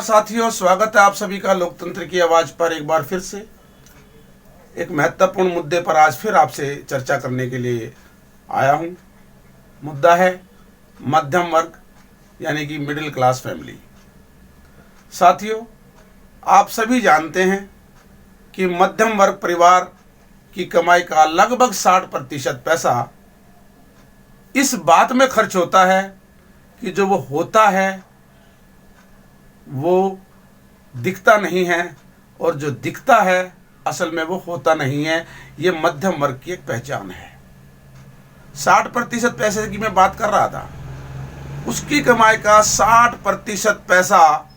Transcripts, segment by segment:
नमस्कार साथियों, स्वागत है आप सभी का लोकतंत्र की आवाज पर। एक बार फिर से एक महत्वपूर्ण मुद्दे पर आज फिर आपसे चर्चा करने के लिए आया हूं। मुद्दा है मध्यम वर्ग यानी कि मिडिल क्लास फैमिली। साथियों, आप सभी जानते हैं कि मध्यम वर्ग परिवार की कमाई का लगभग 60% पैसा इस बात में खर्च होता है कि जो वो होता है वो दिखता नहीं है, और जो दिखता है असल में वो होता नहीं है। ये मध्यम वर्ग की एक पहचान है। 60% पैसे की मैं बात कर रहा था, उसकी कमाई का 60% पैसा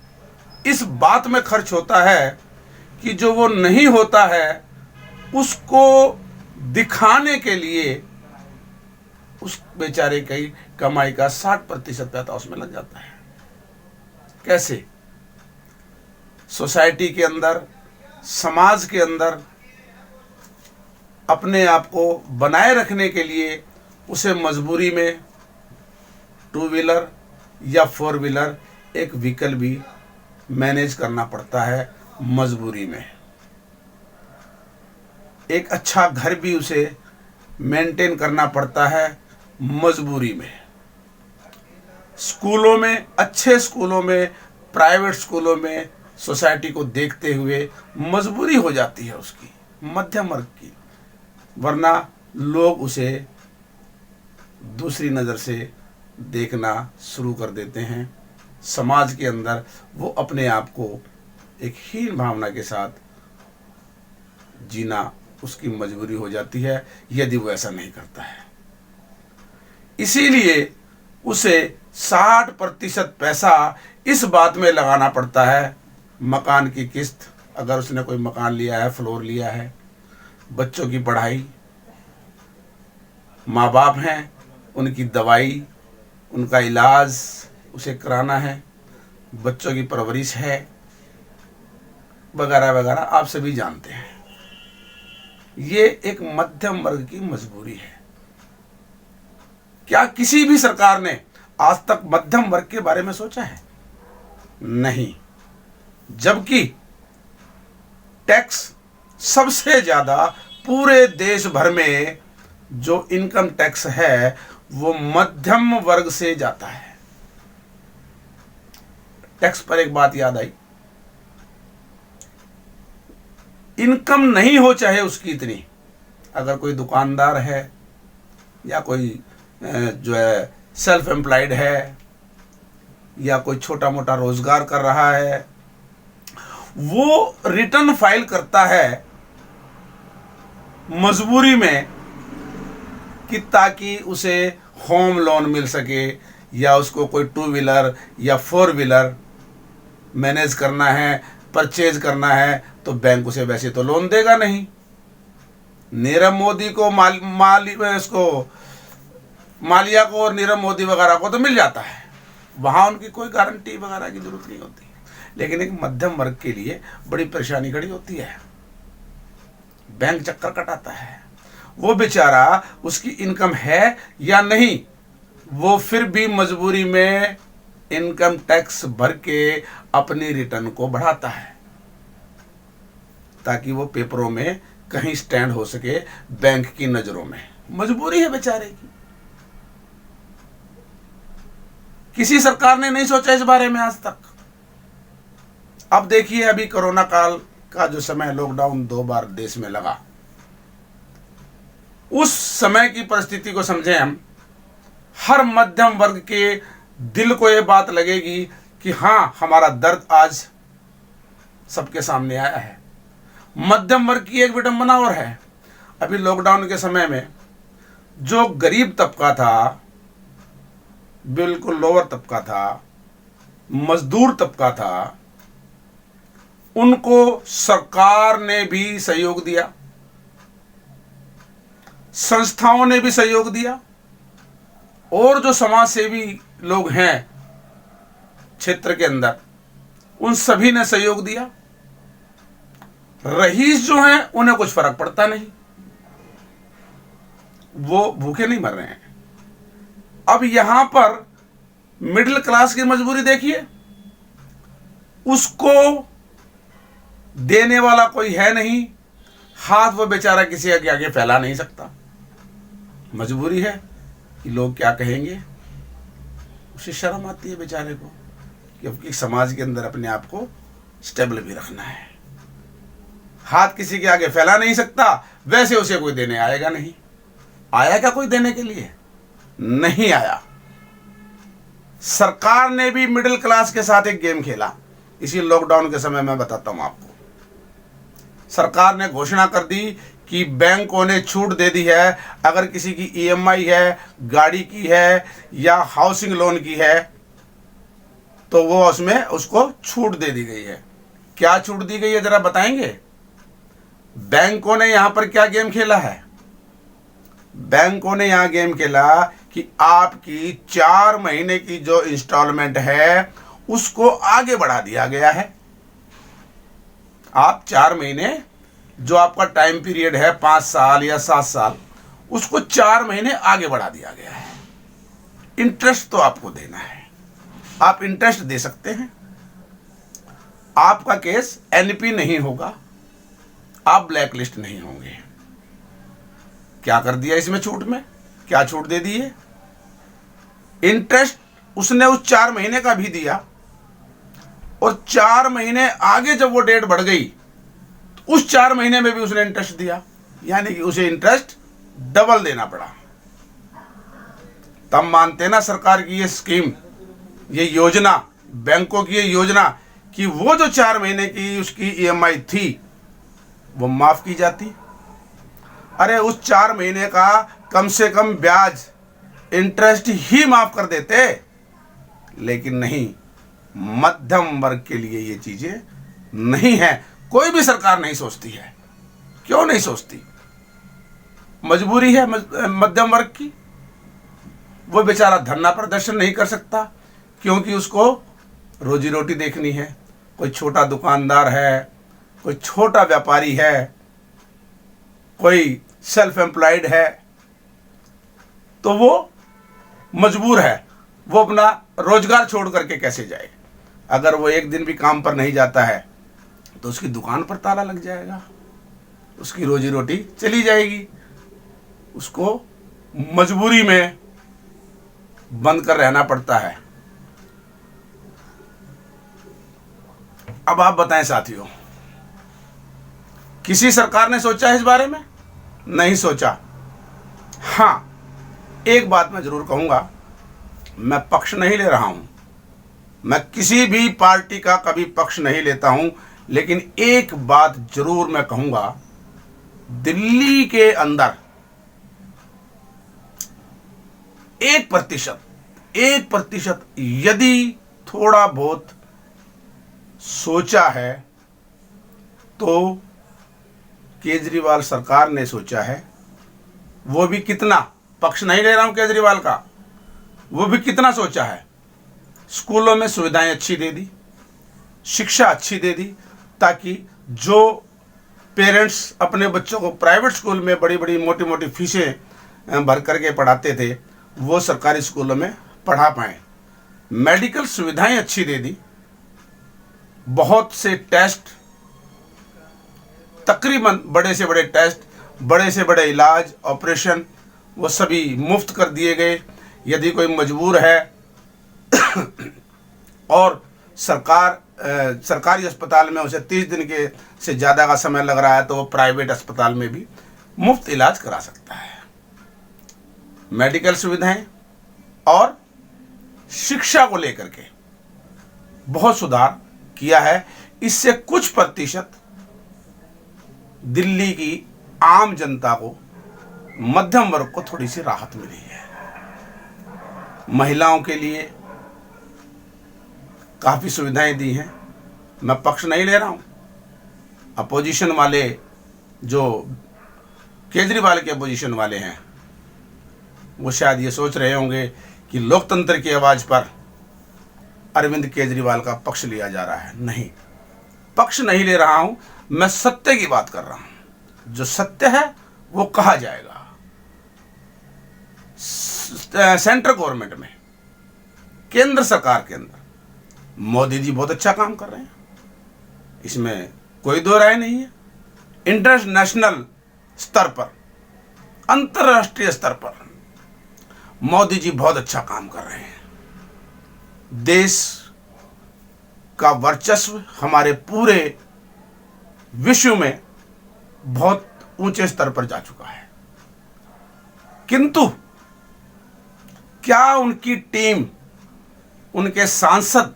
इस बात में खर्च होता है कि जो वो नहीं होता है उसको दिखाने के लिए उस बेचारे की कमाई का 60% पैसा उसमें लग जाता है। कैसे? सोसाइटी के अंदर, समाज के अंदर अपने आप को बनाए रखने के लिए उसे मजबूरी में 2 व्हीलर या 4 व्हीलर एक व्हीकल भी मैनेज करना पड़ता है। मजबूरी में एक अच्छा घर भी उसे मेंटेन करना पड़ता है। मजबूरी में स्कूलों में, अच्छे स्कूलों में, प्राइवेट स्कूलों में सोसाइटी को देखते हुए मजबूरी हो जाती है उसकी, मध्यम वर्ग की, वरना लोग उसे दूसरी नज़र से देखना शुरू कर देते हैं। समाज के अंदर वो अपने आप को एक हीन भावना के साथ जीना उसकी मजबूरी हो जाती है यदि वो ऐसा नहीं करता है। इसीलिए उसे 60% पैसा इस बात में लगाना पड़ता है, मकान की किस्त, अगर उसने कोई मकान लिया है, फ्लोर लिया है, बच्चों की पढ़ाई, माँ बाप हैं उनकी दवाई, उनका इलाज उसे कराना है, बच्चों की परवरिश है, वगैरह वगैरह। आप सभी जानते हैं ये एक मध्यम वर्ग की मजबूरी है। क्या किसी भी सरकार ने आज तक मध्यम वर्ग के बारे में सोचा है? नहीं। जबकि टैक्स सबसे ज्यादा पूरे देश भर में जो इनकम टैक्स है वो मध्यम वर्ग से जाता है। टैक्स पर एक बात याद आई, इनकम नहीं हो चाहे उसकी इतनी, अगर कोई दुकानदार है या कोई जो है सेल्फ एम्प्लॉयड है या कोई छोटा मोटा रोजगार कर रहा है, वो रिटर्न फाइल करता है मजबूरी में कि ताकि उसे होम लोन मिल सके, या उसको कोई 2 व्हीलर या 4 व्हीलर मैनेज करना है, परचेज करना है, तो बैंक उसे वैसे तो लोन देगा नहीं। नीरव मोदी को मालिया को और नीरव मोदी वगैरह को तो मिल जाता है, वहां उनकी कोई गारंटी वगैरह की जरूरत नहीं होती। लेकिन एक मध्यम वर्ग के लिए बड़ी परेशानी खड़ी होती है, बैंक चक्कर कटाता है। वो बेचारा, उसकी इनकम है या नहीं, वो फिर भी मजबूरी में इनकम टैक्स भर के अपनी रिटर्न को बढ़ाता है ताकि वो पेपरों में कहीं स्टैंड हो सके बैंक की नजरों में। मजबूरी है बेचारे की। किसी सरकार ने नहीं सोचा इस बारे में आज तक। अब देखिए, अभी कोरोना काल का जो समय, लॉकडाउन 2 बार देश में लगा, उस समय की परिस्थिति को समझें हम। हर मध्यम वर्ग के दिल को यह बात लगेगी कि हां, हमारा दर्द आज सबके सामने आया है। मध्यम वर्ग की एक विडंबना और है, अभी लॉकडाउन के समय में जो गरीब तबका था, बिल्कुल लोअर तबका था, मजदूर तबका था, उनको सरकार ने भी सहयोग दिया, संस्थाओं ने भी सहयोग दिया, और जो समाज सेवी लोग हैं क्षेत्र के अंदर, उन सभी ने सहयोग दिया। रईस जो हैं उन्हें कुछ फर्क पड़ता नहीं, वो भूखे नहीं मर रहे हैं। अब यहां पर मिडिल क्लास की मजबूरी देखिए। उसको देने वाला कोई है नहीं, हाथ वो बेचारा किसी के आगे फैला नहीं सकता, मजबूरी है कि लोग क्या कहेंगे। उसे शर्म आती है बेचारे को क्योंकि समाज के अंदर अपने आप को स्टेबल भी रखना है। हाथ किसी के आगे फैला नहीं सकता, वैसे उसे कोई देने आएगा नहीं। आया क्या कोई देने के लिए? नहीं आया। सरकार ने भी मिडिल क्लास के साथ एक गेम खेला। इसी लॉकडाउन के समय मैं बताता हूं आपको, सरकार ने घोषणा कर दी कि बैंकों ने छूट दे दी है, अगर किसी की ईएमआई है, गाड़ी की है या हाउसिंग लोन की है तो वो उसमें उसको छूट दे दी गई है। क्या छूट दी गई है जरा बताएंगे? बैंकों ने यहां पर क्या गेम खेला है? बैंकों ने यहां गेम खेला कि आपकी 4 महीने की जो इंस्टॉलमेंट है उसको आगे बढ़ा दिया गया है। आप 4 महीने जो आपका टाइम पीरियड है 5 साल या 7 साल, उसको 4 महीने आगे बढ़ा दिया गया है। इंटरेस्ट तो आपको देना है, आप इंटरेस्ट दे सकते हैं। आपका केस एनपी नहीं होगा, आप ब्लैक लिस्ट नहीं होंगे। क्या कर दिया इसमें छूट में? क्या छूट दे दी है? इंटरेस्ट उसने उस 4 महीने का भी दिया और 4 महीने आगे जब वो डेट बढ़ गई तो उस 4 महीने में भी उसने इंटरेस्ट दिया, यानी कि उसे इंटरेस्ट डबल देना पड़ा। तब मानते ना सरकार की ये स्कीम, ये योजना, बैंकों की ये योजना कि वो जो 4 महीने की उसकी ईएमआई थी वो माफ की जाती। अरे उस 4 महीने का कम से कम ब्याज, इंटरेस्ट ही माफ कर देते, लेकिन नहीं, मध्यम वर्ग के लिए ये चीजें नहीं है। कोई भी सरकार नहीं सोचती है। क्यों नहीं सोचती? मजबूरी है मध्यम वर्ग की। वो बेचारा धरना प्रदर्शन नहीं कर सकता क्योंकि उसको रोजी रोटी देखनी है। कोई छोटा दुकानदार है, कोई छोटा व्यापारी है, कोई सेल्फ एम्प्लॉयड है, तो वो मजबूर है, वो अपना रोजगार छोड़ करके कैसे जाए। अगर वो एक दिन भी काम पर नहीं जाता है तो उसकी दुकान पर ताला लग जाएगा, उसकी रोजी रोटी चली जाएगी, उसको मजबूरी में बंद कर रहना पड़ता है। अब आप बताएं साथियों, किसी सरकार ने सोचा है इस बारे में? नहीं सोचा। हां, एक बात मैं जरूर कहूंगा, मैं पक्ष नहीं ले रहा हूं, मैं किसी भी पार्टी का कभी पक्ष नहीं लेता हूं, लेकिन एक बात जरूर मैं कहूंगा, दिल्ली के अंदर 1% यदि थोड़ा बहुत सोचा है तो केजरीवाल सरकार ने सोचा है। वो भी कितना, पक्ष नहीं ले रहा हूं केजरीवाल का, वो भी कितना सोचा है। स्कूलों में सुविधाएं अच्छी दे दी, शिक्षा अच्छी दे दी, ताकि जो पेरेंट्स अपने बच्चों को प्राइवेट स्कूल में बड़ी बड़ी मोटी मोटी फीसें भर करके पढ़ाते थे वो सरकारी स्कूलों में पढ़ा पाएं। मेडिकल सुविधाएं अच्छी दे दी, बहुत से टेस्ट, तकरीबन बड़े से बड़े टेस्ट, बड़े से बड़े इलाज, ऑपरेशन, वो सभी मुफ्त कर दिए गए। यदि कोई मजबूर है और सरकारी अस्पताल में उसे 30 दिन के से ज़्यादा का समय लग रहा है तो वो प्राइवेट अस्पताल में भी मुफ्त इलाज करा सकता है। मेडिकल सुविधाएं और शिक्षा को लेकर के बहुत सुधार किया है। इससे कुछ प्रतिशत दिल्ली की आम जनता को, मध्यम वर्ग को थोड़ी सी राहत मिली है। महिलाओं के लिए काफ़ी सुविधाएं दी हैं। मैं पक्ष नहीं ले रहा हूं। अपोजिशन वाले, जो केजरीवाल के अपोजिशन वाले हैं, वो शायद ये सोच रहे होंगे कि लोकतंत्र की आवाज़ पर अरविंद केजरीवाल का पक्ष लिया जा रहा है। नहीं, पक्ष नहीं ले रहा हूं, मैं सत्य की बात कर रहा हूं। जो सत्य है वो कहा जाएगा। सेंट्रल गवर्नमेंट में, केंद्र सरकार के अंदर मोदी जी बहुत अच्छा काम कर रहे हैं, इसमें कोई दो राय नहीं है। इंटरनेशनल स्तर पर, अंतर्राष्ट्रीय स्तर पर मोदी जी बहुत अच्छा काम कर रहे हैं। देश का वर्चस्व हमारे पूरे विश्व में बहुत ऊंचे स्तर पर जा चुका है। किंतु क्या उनकी टीम, उनके सांसद,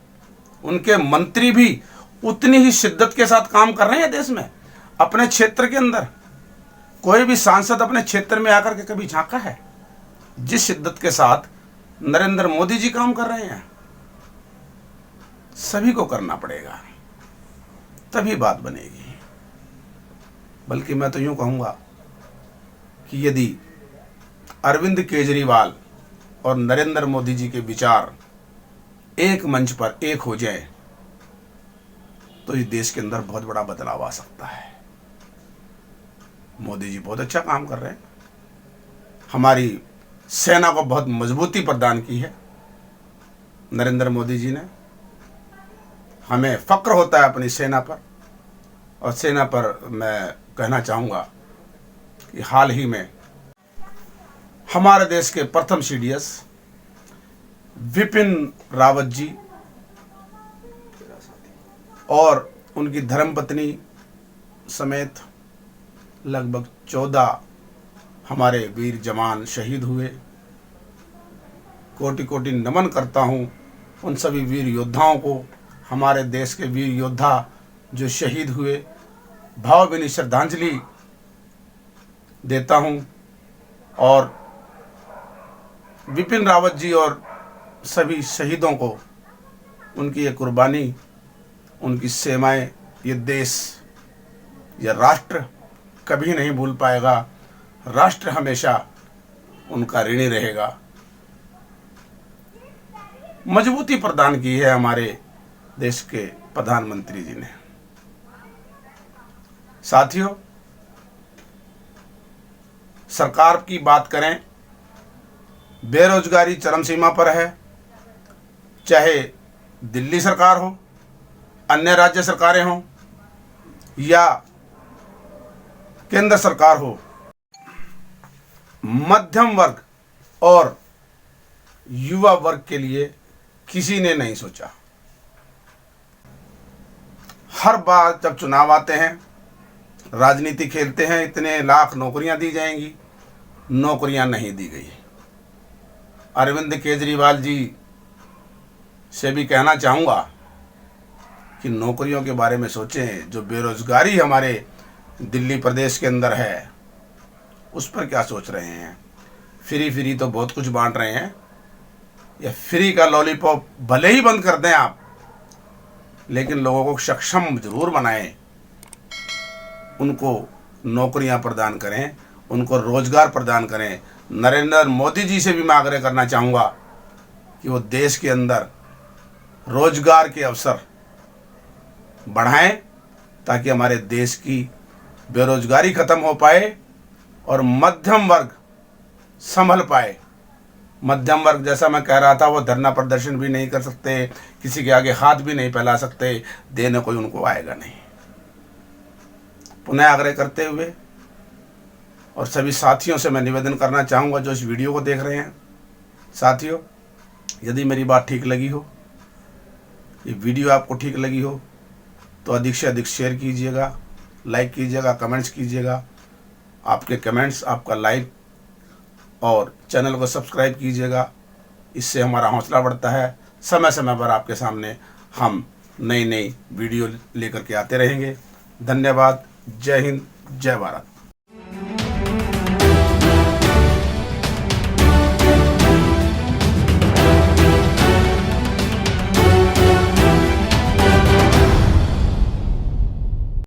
उनके मंत्री भी उतनी ही शिद्दत के साथ काम कर रहे हैं देश में? अपने क्षेत्र के अंदर कोई भी सांसद अपने क्षेत्र में आकर के कभी झांका है? जिस शिद्दत के साथ नरेंद्र मोदी जी काम कर रहे हैं, सभी को करना पड़ेगा, तभी बात बनेगी। बल्कि मैं तो यूं कहूंगा कि यदि अरविंद केजरीवाल और नरेंद्र मोदी जी के विचार एक मंच पर एक हो जाए तो इस देश के अंदर बहुत बड़ा बदलाव आ सकता है। मोदी जी बहुत अच्छा काम कर रहे हैं, हमारी सेना को बहुत मजबूती प्रदान की है नरेंद्र मोदी जी ने। हमें फक्र होता है अपनी सेना पर, और सेना पर मैं कहना चाहूँगा कि हाल ही में हमारे देश के प्रथम सीडीएस विपिन रावत जी और उनकी धर्मपत्नी समेत लगभग 14 हमारे वीर जवान शहीद हुए। कोटि कोटि नमन करता हूँ उन सभी वीर योद्धाओं को, हमारे देश के वीर योद्धा जो शहीद हुए, भावभीनी श्रद्धांजलि देता हूँ। और विपिन रावत जी और सभी शहीदों को उनकी ये कुर्बानी, उनकी सेवाएं ये देश, ये राष्ट्र कभी नहीं भूल पाएगा। राष्ट्र हमेशा उनका ऋणी रहेगा। मजबूती प्रदान की है हमारे देश के प्रधानमंत्री जी ने। साथियों, सरकार की बात करें, बेरोजगारी चरम सीमा पर है। चाहे दिल्ली सरकार हो, अन्य राज्य सरकारें हों या केंद्र सरकार हो, मध्यम वर्ग और युवा वर्ग के लिए किसी ने नहीं सोचा। हर बार जब चुनाव आते हैं, राजनीति खेलते हैं, इतने लाख नौकरियां दी जाएंगी, नौकरियां नहीं दी गई। अरविंद केजरीवाल जी से भी कहना चाहूँगा कि नौकरियों के बारे में सोचें। जो बेरोजगारी हमारे दिल्ली प्रदेश के अंदर है, उस पर क्या सोच रहे हैं? फ्री तो बहुत कुछ बांट रहे हैं। या फ्री का लॉलीपॉप भले ही बंद कर दें आप, लेकिन लोगों को सक्षम जरूर बनाएं, उनको नौकरियां प्रदान करें, उनको रोजगार प्रदान करें। नरेंद्र मोदी जी से भी मैं आग्रह करना चाहूँगा कि वो देश के अंदर रोजगार के अवसर बढ़ाएं, ताकि हमारे देश की बेरोजगारी खत्म हो पाए और मध्यम वर्ग संभल पाए। मध्यम वर्ग, जैसा मैं कह रहा था, वो धरना प्रदर्शन भी नहीं कर सकते, किसी के आगे हाथ भी नहीं फैला सकते, देने कोई उनको आएगा नहीं। पुनः आग्रह करते हुए और सभी साथियों से मैं निवेदन करना चाहूँगा जो इस वीडियो को देख रहे हैं, साथियों, यदि मेरी बात ठीक लगी हो, ये वीडियो आपको ठीक लगी हो, तो अधिक से अधिक शेयर कीजिएगा, लाइक कीजिएगा, कमेंट्स कीजिएगा। आपके कमेंट्स, आपका लाइक और चैनल को सब्सक्राइब कीजिएगा, इससे हमारा हौसला बढ़ता है। समय समय पर आपके सामने हम नई नई वीडियो लेकर के आते रहेंगे। धन्यवाद। जय हिंद, जय भारत।